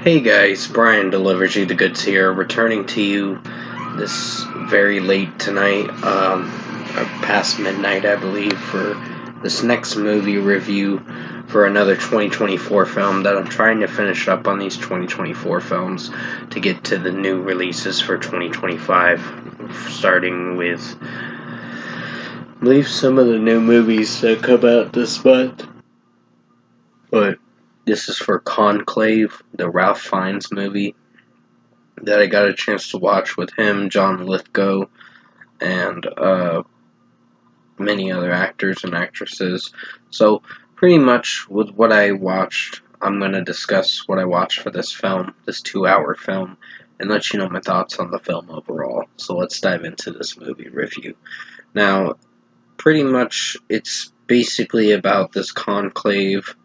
Hey guys, Brian delivers you the goods here, returning to you this very late tonight, past midnight, I believe, for this next movie review for another 2024 film that I'm trying to finish up on these 2024 films to get to the new releases for 2025, starting with, I believe, some of the new movies that come out this month. But this is for Conclave, the Ralph Fiennes movie that I got a chance to watch with him, John Lithgow, and many other actors and actresses. So, pretty much with what I watched, I'm going to discuss what I watched for this film, this 2-hour film, and let you know my thoughts on the film overall. So, let's dive into this movie review. Now, pretty much it's basically about this conclave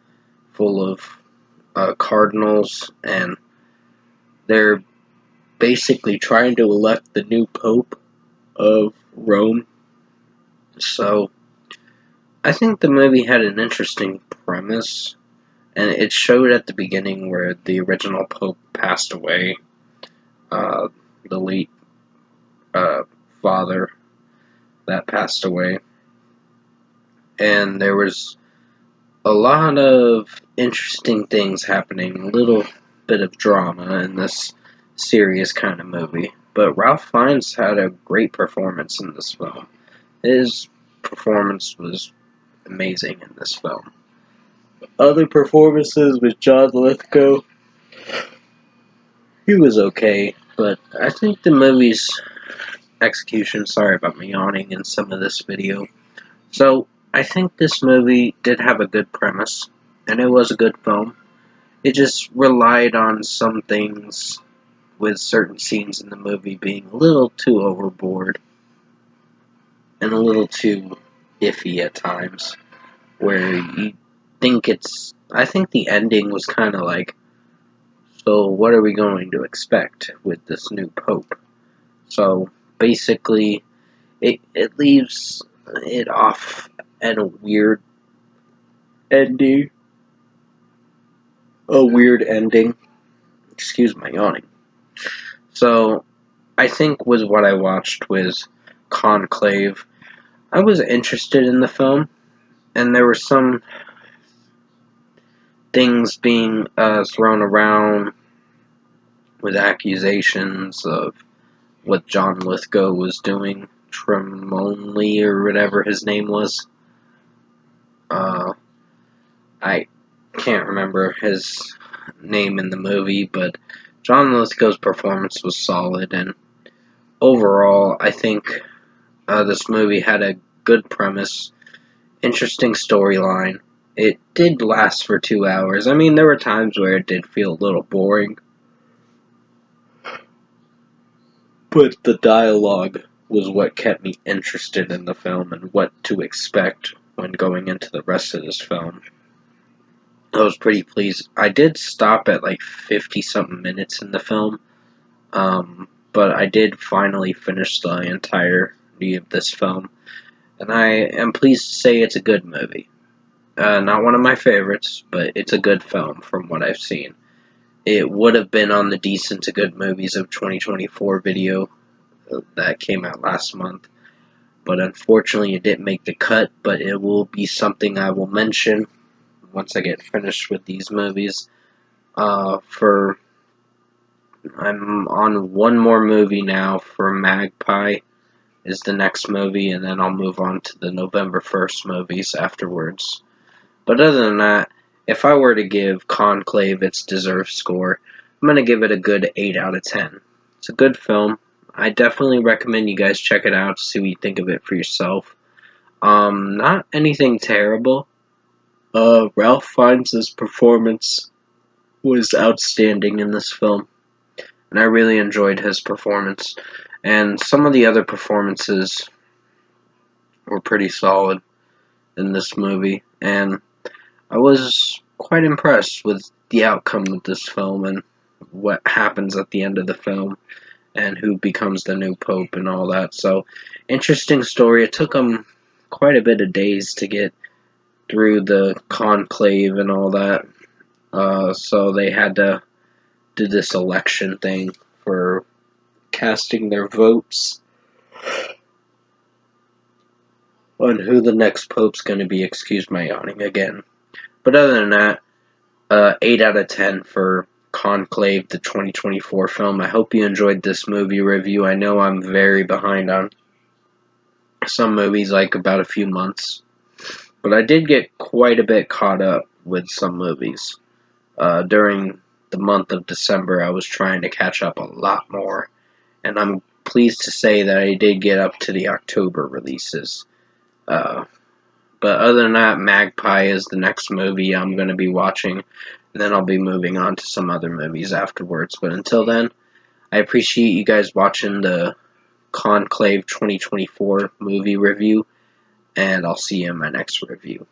full of cardinals, and they're basically trying to elect the new pope of Rome. So I think the movie had an interesting premise, and it showed at the beginning where the original pope passed away, the late father that passed away, and there was a lot of interesting things happening, a little bit of drama in this serious kind of movie. But Ralph Fiennes had a great performance in this film. His performance was amazing in this film. Other performances with John Lithgow, he was okay, but I think the movie's execution, sorry about me yawning in some of this video. So, I think this movie did have a good premise, and it was a good film. It just relied on some things with certain scenes in the movie being a little too overboard and a little too iffy at times, where you think I think the ending was kind of like, so what are we going to expect with this new pope? So basically, it leaves it off at a weird ending. A weird ending. Excuse my yawning. So I think with what I watched was Conclave, I was interested in the film, and there were some things being thrown around with accusations of what John Lithgow was doing, Tremonley or whatever his name was. I can't remember his name in the movie, but John Lithgow's performance was solid, and overall, I think this movie had a good premise, interesting storyline. It did last for 2 hours. I mean, there were times where it did feel a little boring, but the dialogue was what kept me interested in the film and what to expect when going into the rest of this film. I was pretty pleased. I did stop at like 50-something minutes in the film, but I did finally finish the entirety of this film, and I am pleased to say it's a good movie. Not one of my favorites, but it's a good film from what I've seen. It would have been on the decent to good movies of 2024 video that came out last month, but unfortunately it didn't make the cut, but it will be something I will mention once I get finished with these movies. I'm on one more movie now for Magpie is the next movie, and then I'll move on to the November 1st movies afterwards. But other than that, if I were to give Conclave its deserved score, I'm going to give it a good 8 out of 10. It's a good film. I definitely recommend you guys check it out to see what you think of it for yourself. Not anything terrible. Ralph Fiennes' performance was outstanding in this film, and I really enjoyed his performance. And some of the other performances were pretty solid in this movie, and I was quite impressed with the outcome of this film and what happens at the end of the film and who becomes the new pope and all that. So, interesting story. It took them quite a bit of days to get through the conclave and all that. So they had to did this election thing for casting their votes on who the next pope's going to be. Excuse my yawning again. But other than that, 8 out of 10 for Conclave, the 2024 film. I hope you enjoyed this movie review. I know I'm very behind on some movies, like about a few months. But I did get quite a bit caught up with some movies. During the month of December, I was trying to catch up a lot more. And I'm pleased to say that I did get up to the October releases. Uh, but other than that, Magpie is the next movie I'm going to be watching. And then I'll be moving on to some other movies afterwards. But until then, I appreciate you guys watching the Conclave 2024 movie review. And I'll see you in my next review.